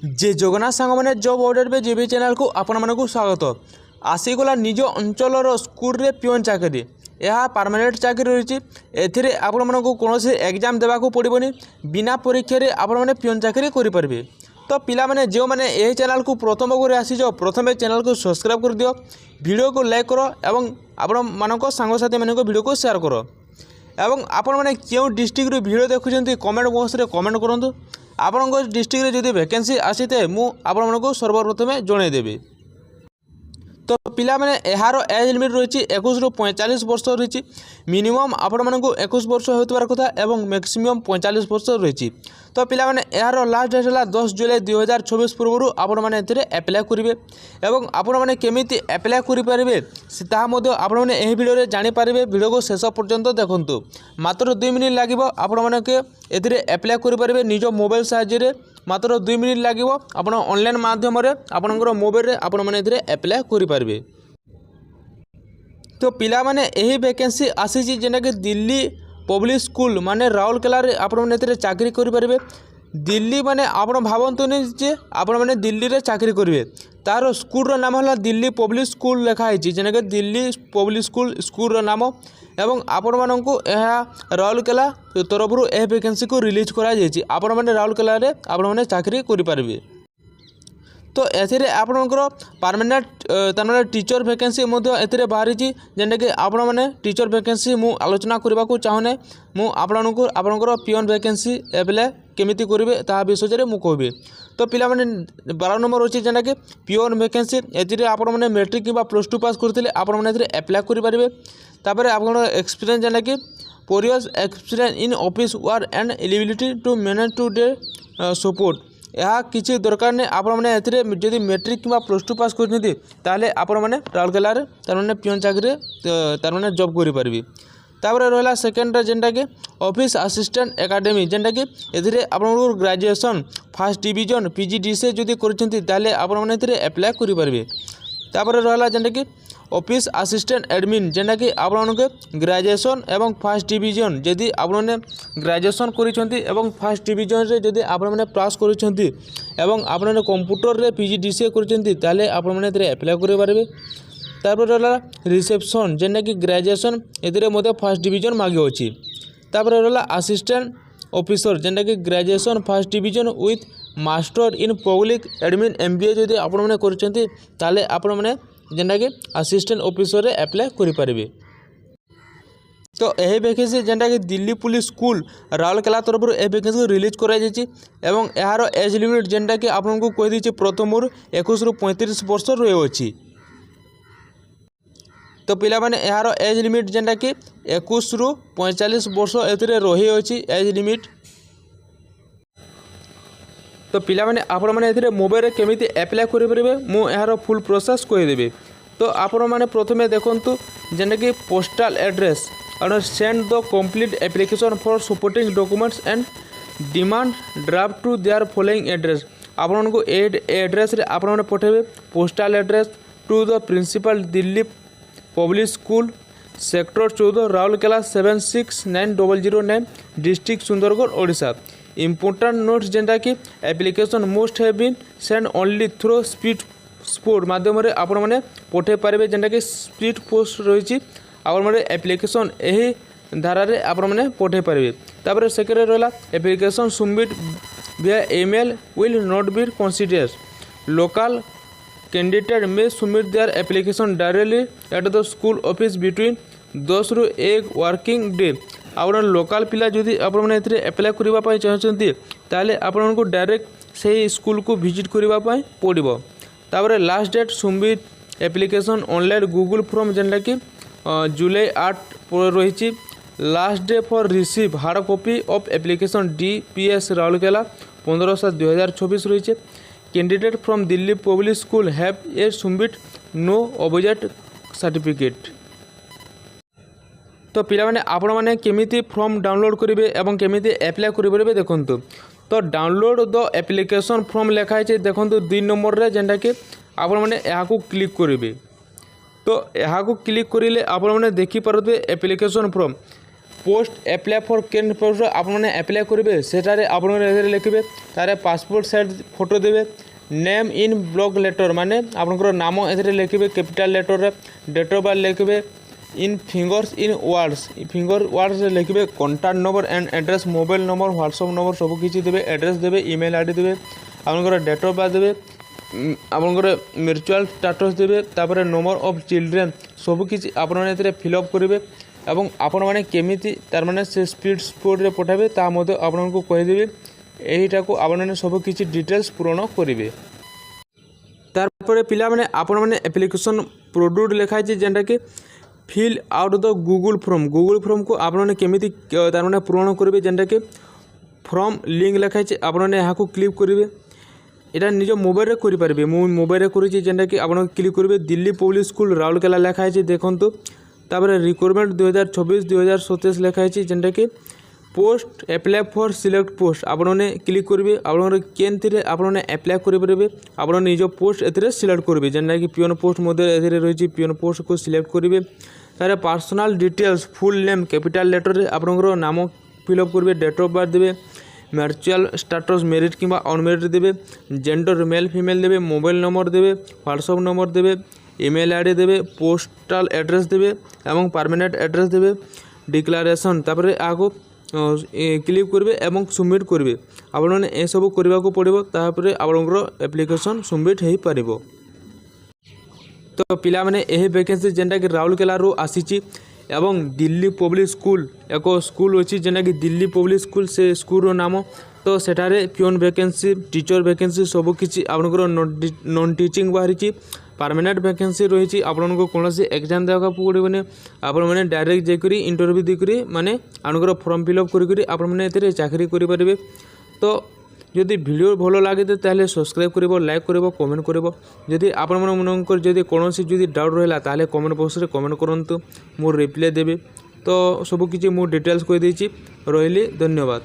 जे जगन्नाथ सांग मैंने job update पे जीबी चैनल को आपको स्वागत। आसीगला निज अंचल स्कूल रे पिओन चाकरी यह परमानेंट चाकरी रही है। आपण कौन एग्जाम देवाक पड़ोनी बिना परीक्षा आपने पिओन चाकरी करेंगे। तो पिला माने जो मैंने यही चैनल को प्रथम कर आसीज प्रथम चैनल को सब्सक्राइब कर दियो, वीडियो को लाइक करो एवं आपण सांगसाथी मान वीडियो को शेयर करो। एवं आपण मैंने क्यों डिस्ट्रिक्ट वीडियो देखुं कमेंट बॉक्स रे कमेंट करूँ। आपण डिस्ट्रिक्ट जदि वैकेंसी आसी थाए मुझे सर्वप्रथम जनईदेवी। तो पिला माने यार एज लिमिट रही 21 रु 45 वर्ष रही। मिनिमम आपण मानक 21 वर्ष होतार कथा एवं मैक्सिमम 45 वर्ष रही। तो पिला माने यार लास्ट डेट है 10 जुलाई 2024 पूर्व आपण मैंने एप्लाय करेंगे। एवं आपण मैंने केमिति एप्लाय करेंगे आपण मैंने यही वीडियो जानीपारे। वीडियो को शेष पर्यंत देखूँ। मात्र 2 मिनिट लगे आपण मैंने एप्लाय करेंगे निज मोबाइल साहाय्य। मात्र 2 मिनिट लगे आप ऑनलाइन माध्यम आपणकर मोबाइल रे आपण मैंने एप्लाय करेंगे। तो पिला माने यही वैकेंसी आसी जेना कि दिल्ली पब्लिक स्कूल माने राउरकेला आपण मैंने चाकरी करेंगे। दिल्ली माने आप भावतुनि जे आपण मैंने दिल्ली रे चाकरी करेंगे। तार स्कूल नाम है दिल्ली पब्लिक स्कूल लिखाई जेना कि दिल्ली पब्लिक स्कूल नाम। एवं आपण मानकु यह राउरकेला तरफ यह वैकेंसी को रिलीज कराई। आपण मैंने राउरकेला रे आपण मैंने चाकरी करेंगे। तो एथिरे आपणकर परमानेंट तार टीचर वैकेंसी एथिरे बाहरी जेनटा कि आपण मैंने टीचर वैकेंसी मु आलोचना करने को चाहूना। आपणकर पिओन वैकेंसी एप्लाय केमिति करेंगे ता विषय में कहबी। तो पिला माने 12 नंबर अच्छी जेनटा कि पिओन वैकेंसी एथिरे आपण मैंने मैट्रिक कि +2 पास करते आपण मैंने एप्लाय करेंगे। तापर आपण एक्सपीरियंस जेना कि previous experience in office work and eligibility to manage today support यह किसी दरकार नहीं। आपण मैंने जदि मैट्रिक कि +2 पास करते आपण मैंने राउरकेला तार पिओन चाकरी तार मैंने जॉब करेंगे। तापर रहा सेकेंड जेनटा कि ऑफिस असिस्टेंट एकेडमी जेनटा कि ये आपन ग्रेजुएशन फर्स्ट डिवीजन PGDCA जदि करते आपण मैंने एप्लाय करेंगे। तापर रहा जेनटा कि ऑफिस असिस्टेंट एडमिन जेनटा कि आपण ग्रेजुएशन एवं फर्स्ट डिवीजन जदि आपने ग्रेजुएशन कर फर्स्ट डिवीजन रे जदि आपने पास कर कंप्यूटर रे PGDCA करते आपण मैंने एप्लाय करेंगे। तापर रहा रिसेप्शन जेनटा कि ग्रेजुएशन ये फर्स्ट डिवीजन मागे अच्छी। तापर रहा असिस्टेंट ऑफिसर जेनटा कि graduation first division with master in public admin MBA जदि आपण मैंने करते आपण मैंने जेनटा कि असिस्टेंट ऑफिसर रे एप्लाय करेंगे। तो यही वैकेंसी जेनटा कि दिल्ली पुलिस स्कूल राउरकेला तरफ यह वैकेंसी रिलीज कराई। एवं यार एज लिमिट जेनटा कि आपको कहीदे प्रथम 21 रु 35 वर्ष रही अच्छी। तो पिला माने यार एज लिमिट जेनटा कि 21 रु 45 वर्ष एथिरे रही अच्छी एज लिमिट। तो पिला माने आपण माने एथिरे मोबाइल रे केमिति एप्लाय करेंगे मु यार फुल प्रोसेस कहीदेवी। तो आपण माने प्रथमे देखंतु जेनटा कि पोस्टल एड्रेस और send the complete application for supporting documents and demand draft to their following address. आपण को एड्रेस रे आपण माने पठेबे postal address to the principal Delhi public school sector 14 Rourkela 769009 district Sundargarh Odisha. Important notes जेनटा कि application most have been send only through speed post माध्यम आपण मैंने पठे पारे जेनटा कि स्पीड पोस्ट रही आपण मैंने एप्लिकेशन यही धारा आपण मैंने पठे पारे। तापर सेकेंड रहा application submit via email will not be considered. Local candidate may submit their application directly at the school office between 10 ରୁ 1 वर्किंग डे। आप लोकल पिला जदि आपने एप्लाय करने चाहते ताले आपको डायरेक्ट से स्कूल को विजिट करने पड़ो। तापर last date submit application online Google form जेनटा कि जुलाई 8 रही। Last day for receive hard copy of application DPS Rourkela 15/7/2024 रही। Candidate from Delhi public school have a submit no object certificate. तो पिला माने आपण माने केमिति फॉर्म डाउनलोड करेंगे एवं केमिति एप्लाय करेंगे देखंतु। तो डाउनलोड द एप्लिकेशन फॉर्म लिखाई है देखंतु 2 नंबर रे जेनटा कि आपण माने यहाँ को क्लिक करेंगे। तो यहाँ को क्लिक करेंगे आपण माने देखि पारबे application form post apply for কেন পোস্ট আপনার আপ্লাই করবে সেটারে আপনার এখানে লিখবে তার পাসপোর্ট সাইজ ফটো দেবে নেম ইন ব্লক লেটর মানে আপনার নাম এতে লিখবে capital letter date of birth লিখবে in figures in words figure words লিখবে contact number and address mobile number WhatsApp number সবুকিছি দেবে এড্রেস দেবে ইমেল আইডি দেবে আপনার ডেট অফ বার্থ দেবে আপনার ম্যারিটাল স্ট্যাটস দেবে তারপরে নম্বর অফ চিলড্রেন সবুকিছি আপনার এতে ফিল অপ করবে এবং আপন মানে কেমিতি তার মানে সে স্পিডে পঠাবে তা মধ্যে আপনাকে কহিদেবে এইটাকে আপনার সবুকিছি ডিটেলস পূরণ করবে তারপরে পিলামানে আপন মানে আপ্লিকেশন প্রোড্ୟୁଟ୍ লেখা আছে যেটাকে ফিল আউট দ গুগল ফর্ম को आपने केमिति तार माने पूरण करेंगे जेनटाके फर्म लिंक লেখা আছে आपने यहाँ क्लिक करेंगे এটা নিজ মোবাইলে করিপারে মু মোবাইলে করেছি যেটাকে আপনার ক্লিক করবে দিল্লি পাবলিক স্কুল রাউরকেলা লেখা আছে দেখুন তারপরে রিক্রুটমেন্ট 2024-2027 লেখা আছে যেটাকে post apply for select post আপনার ক্লিক করবে আপনার কেনথে আপনার আপ্লাই করে আপনার নিজ পোস্ট এতে সিলেক্ট করবে যেটা কি পিওন পোস্ট মধ্যে এতে রয়েছে পিওন পোস্ট को সিলেক্ট করবে তার personal details full name capital লেটরে আপনার নাম ফিল আপ করবে ডেট অফ বার্থ দেবে ম্যারিটাল স্ট্যাটস মেরিট কিংবা অনমেরিট দেবে জেন্ডর মেল ফিমেল দেবে মোবাইল নম্বর দেবে হোয়াটসঅ্যাপ নম্বর দেবে ইমেল আইডি দেবে পোস্টাল অ্যাড্রেস দেবে এবং পার্মানেন্ট অ্যাড্রেস দেবে ডিক্লারেসন তারপরে আগো ক্লিক করবে এবং সবমিট করবে আপনার এসবু করা পড়ব তারপরে আপনার আপ্লিকেশন সবমিট হয়ে পারিব তো পিলা মানে এই ভ্যাকেন্সি যেটা কি রাউরকেলার আসিছি এবং দিল্লি পাবলিক স্কুল এক স্কুল অছি যেটা কি দিল্লি পাবলিক স্কুল সে স্কুলর নাম তো সেটারে পিওন ভ্যাকেন্সি টিচর ভ্যাকেন্সি সবুকিছি আপনার নন টিচিং বাহারিছি পার্মানেন্ট ভ্যাকেন্সি রয়েছে আপনার কৌশি এক্সাম দেওয়া পড়বে আপনার ডাইরেক্ট যাই ইন্টরভিউ দিয়ে মানে আপনার ফর্ম ফিল আপ করি আপনার এতে চাকরি করে পারবে তো যদি ভিডিও ভালো লাগে তাহলে সবসক্রাইব করব লাইক করব কমেন্ট করব যদি আপনার মনকর যদি কোনসি যদি ডাউট রহিলা তাহলে কমেন্ট বক্সরে কমেন্ট করন্তু মু রিপ্লাই দেবে তো সবকিছু মু ডিটেলস কই দেইছি রহিলি ধন্যবাদ।